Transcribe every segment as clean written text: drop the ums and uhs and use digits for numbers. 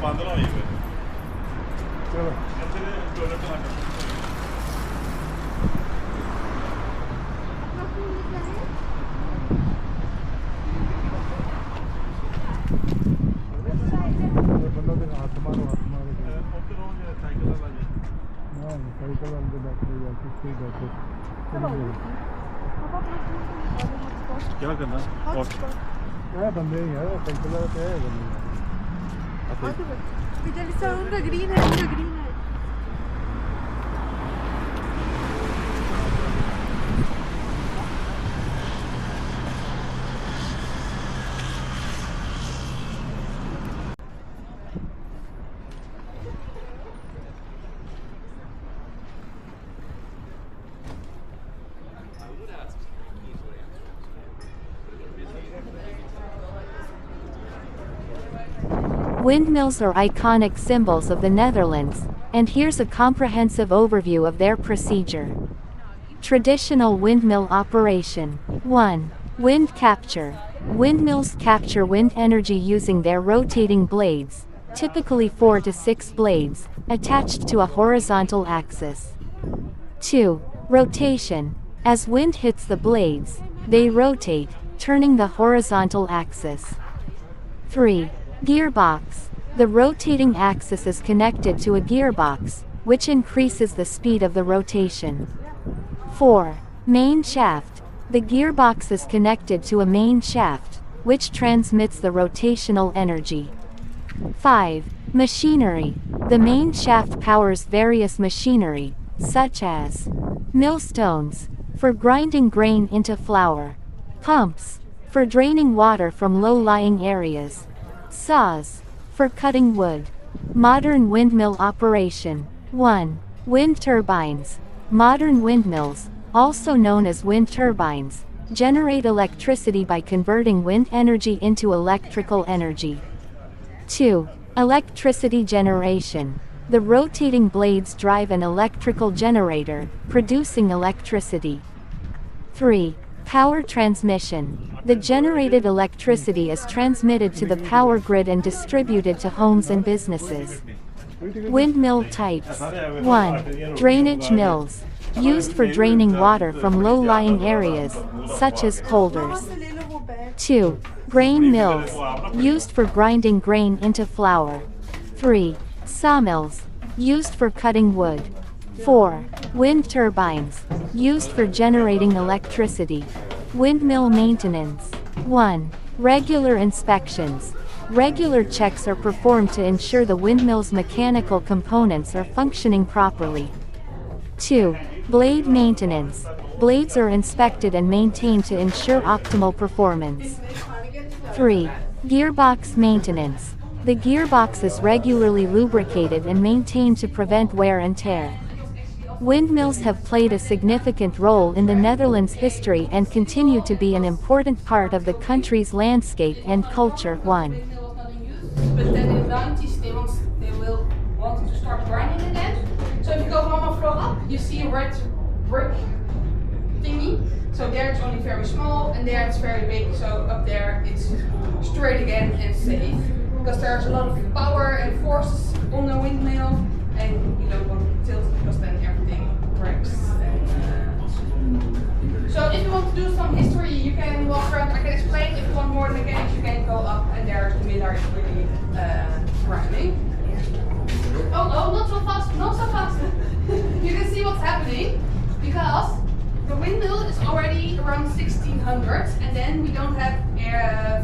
क्या करना बंदे ही है साइकिल पे है उनका ग्रीन है, उनका ग्रीन है। Windmills are iconic symbols of the Netherlands, and here's a comprehensive overview of their procedure. Traditional windmill operation. 1. Wind capture. Windmills capture wind energy using their rotating blades, typically 4 to 6 blades, attached to a horizontal axis. 2. Rotation. As wind hits the blades, they rotate, turning the horizontal axis. 3. Gearbox. The rotating axis is connected to a gearbox, which increases the speed of the rotation. 4. Main shaft. The gearbox is connected to a main shaft, which transmits the rotational energy. 5. Machinery. The main shaft powers various machinery, such as millstones, for grinding grain into flour; pumps, for draining water from low-lying areas; saws, for cutting wood. Modern windmill operation. 1. Wind turbines. Modern windmills, also known as wind turbines, generate electricity by converting wind energy into electrical energy. 2. Electricity generation. The rotating blades drive an electrical generator, producing electricity. 3. Power transmission. The generated electricity is transmitted to the power grid and distributed to homes and businesses. Windmill types. 1. Drainage mills. Used for draining water from low-lying areas, such as polders. 2. Grain mills. Used for grinding grain into flour. 3. Sawmills. Used for cutting wood. 4. Wind turbines. Used for generating electricity. Windmill maintenance. 1. Regular inspections. Regular checks are performed to ensure the windmill's mechanical components are functioning properly. 2. Blade maintenance. Blades are inspected and maintained to ensure optimal performance. 3. Gearbox maintenance. The gearbox is regularly lubricated and maintained to prevent wear and tear. Windmills have played a significant role in the Netherlands' history and continue to be an important part of the country's landscape and culture. 1. But then in the 90s they will want to start grinding again. So if you go one more floor up, you see a red brick thingy. So there it's only very small, and there it's very big. So up there it's straight again and safe. Because there's a lot of power and forces on the windmill, and you don't want to tilt it because then everything breaks. So if you want to do some history, you can walk around. I can explain. If you want more mechanics, you can go up, and there's the Miller is really grinding. Oh no, not so fast, not so fast. You can see what's happening because the windmill is already around 1600, and then we don't have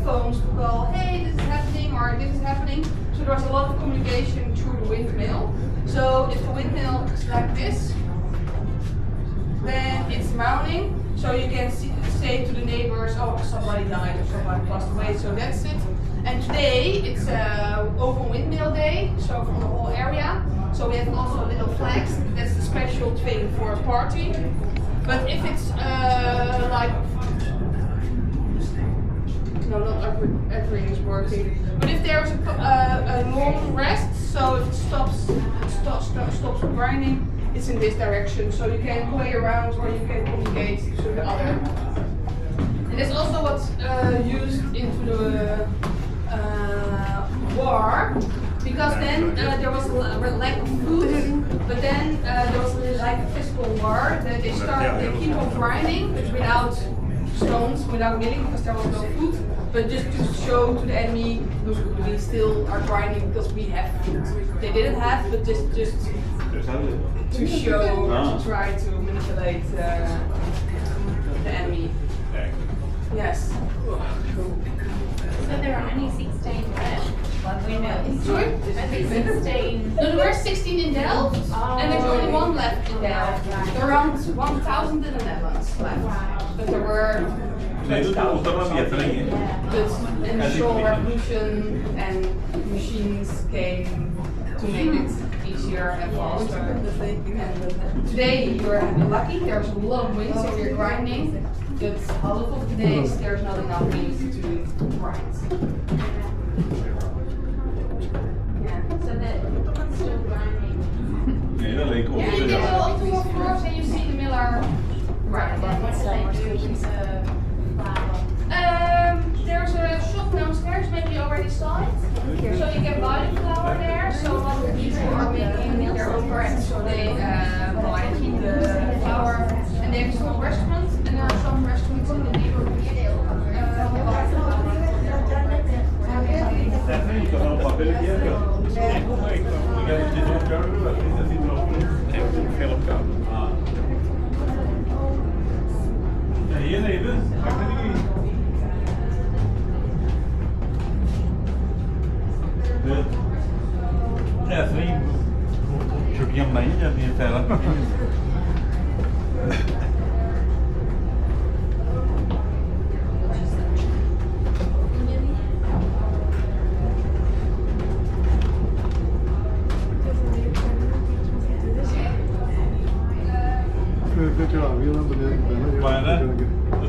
phones to call, hey, this is happening or this is happening. So there's a lot of communication through the windmill. So if the windmill is like this, then it's mounting. So you can say to the neighbors, oh, somebody died or somebody passed away. So that's it. And today it's Open Windmill Day, so from the whole area. So we have also little flags. That's a special thing for a party. But if it's like, no, not everything is working. But if there's a long rest, so if it stops grinding, it's in this direction. So you can play around or you can communicate to the other. And that's also what's used into the war, because then there was a lack of food, but then there was a lack of physical war. They keep on grinding, but without stones, without milling, because there was no food. But just to show to the enemy, look, we still are grinding because we have food. They didn't have, but just to show or to try to manipulate the enemy. Yes. Cool. So there are only 16 windmills. Sorry? Only 16. No, there were 16 in Delft, and there's only one left in Delft. There are around 1,000 in the Netherlands left. But there were. Nee, dat was dan wel meer verlenging. But industrial revolution and machines came to make it easier and faster. And today you're lucky, there's a lot of wind, so you're grinding. But a lot of the days there's not enough wind to grind. Yeah. So they're still grinding. Nee, dat leek op. Yeah, you get up to more floors and you see the miller grinding. What do they do with the flour? There's a shop downstairs, maybe you already saw it. So you can buy the flour there. So a lot of people are making their own bread. So they buy the flour and they have small restaurants, and there are some restaurants in the neighborhood. Je kan wel een paar pilletjes hebben. Maar ik heb het niet opgehouden, dat ziet er ook veel op kan. Ja, hier even. Ga ik niet. Ja, sim. Joguinho na ilha, minha tela.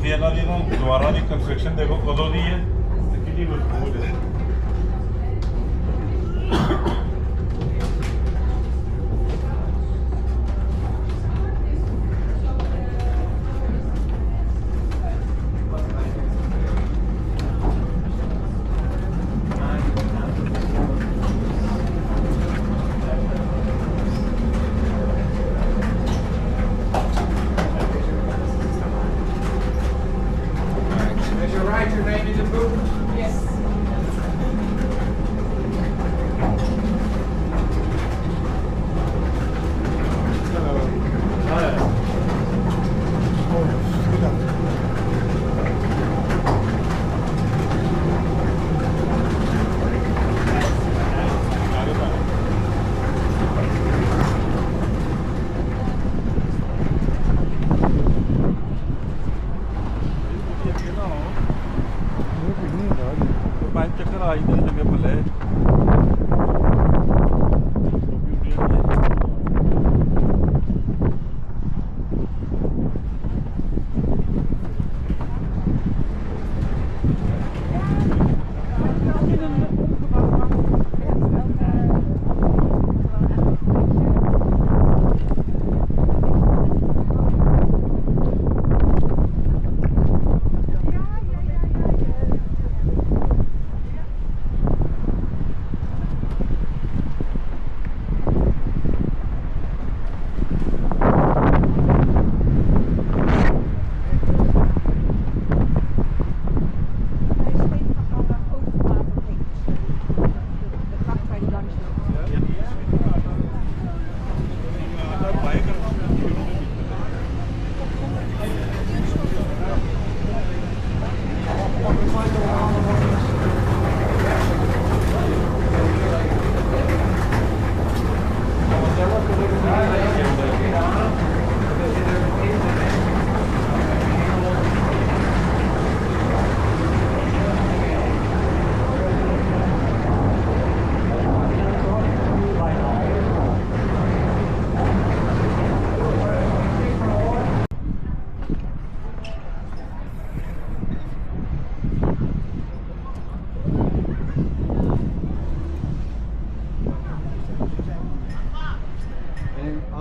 Maar via die dooraan die construction देखो कदों दी है कितनी मजबूत है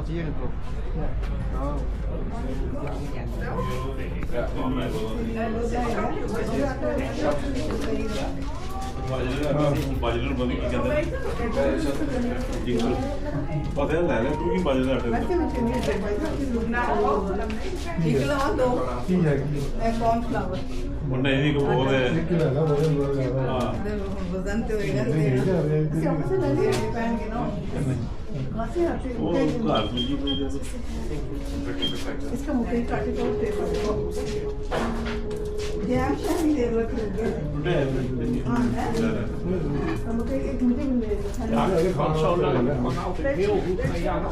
Hierin toch? Ja. Oh. Ja. ਬਾਜਲਰ ਬੰਦ ਕੀ ਕਹਿੰਦੇ ਪਤਾ ਲੈ ਲੈ ਤੂੰ ਕੀ ਬਾਜਲਰ ਆਟੇ ਕੀ ਹੈਗੀ ਉਹਨੇ ਇਹਦੀ ਕੋ ਬੋਲ ਹੈ ਇੱਕ ਲੈ ਲਾ ਬੋਲ ਹਾਂ ਉਹ ਘਰ ਦੀ ਜੀ ਕੋਈ इसका मुझे काटे तो ध्यान से नहीं दे रहा ਟੁੱਟੇ हाँ है मुझे एक मुझे मिल ja van zo lang van altijd heel goed naar jaren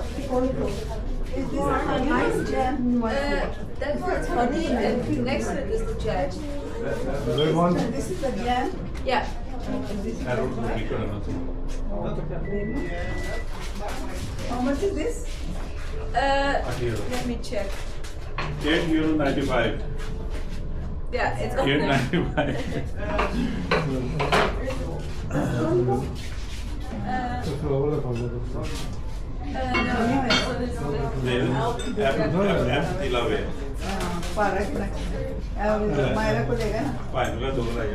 Is this a nice jam? That's for honey, and next to it is the judge. This is the jam. Yeah. daar ook nog niet kunnen natuurlijk How much is this? Let me check. €8.95 Yeah, it's €8.95 nee even die lawe Parak na. Mayra ko लेगा ना. fine we do like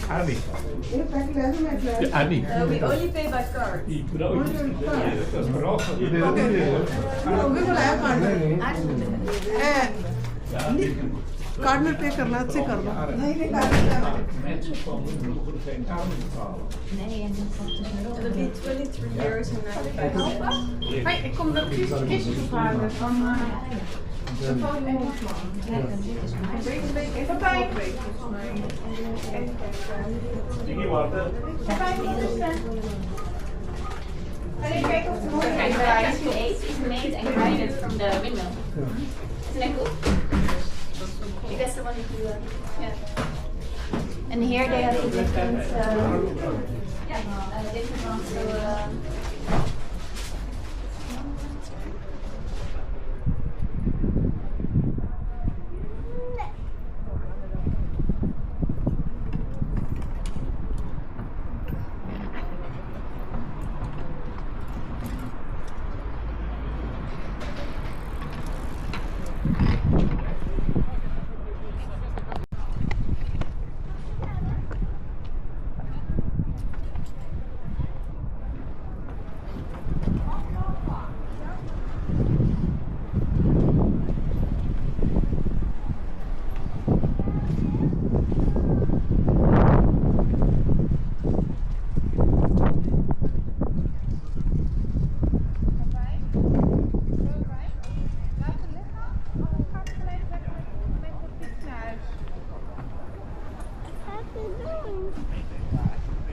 Annie Annie we only pay by card. Card में पे करना अच्छे कर दो नहीं mensen van de vroeger geen kamer betalen It'll be €23.95. Hoi, ik kom dat kistje vragen van de Even bij. die water Can you kijken of de mooie Kijk, erbij is? to eat is made and grinded from the windmill. Isn't that cool? You guys the one that you yeah. And here they have the different different ones. So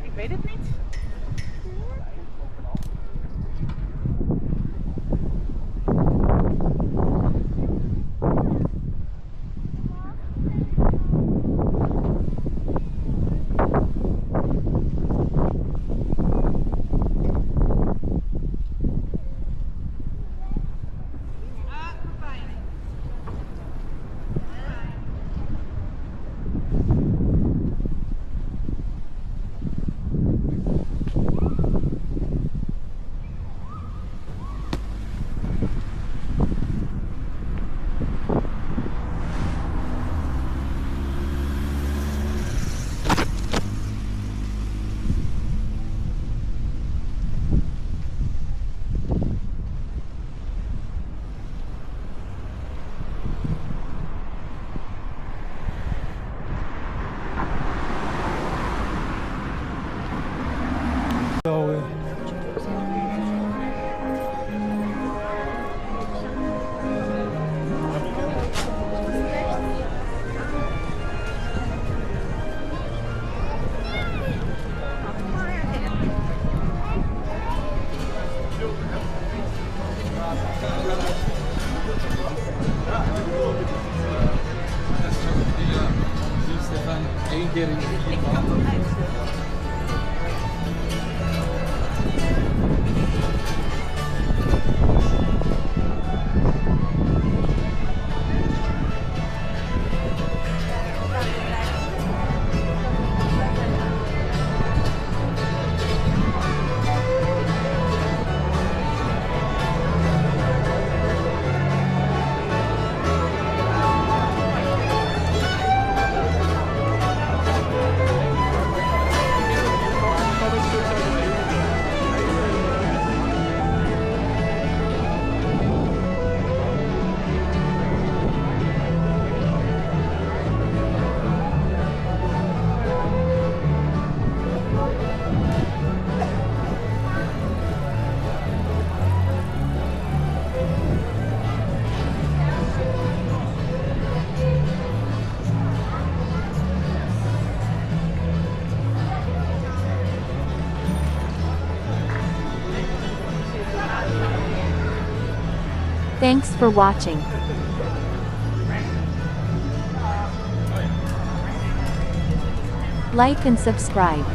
Ik weet het niet. Eén keer in Thanks for watching. Like and subscribe.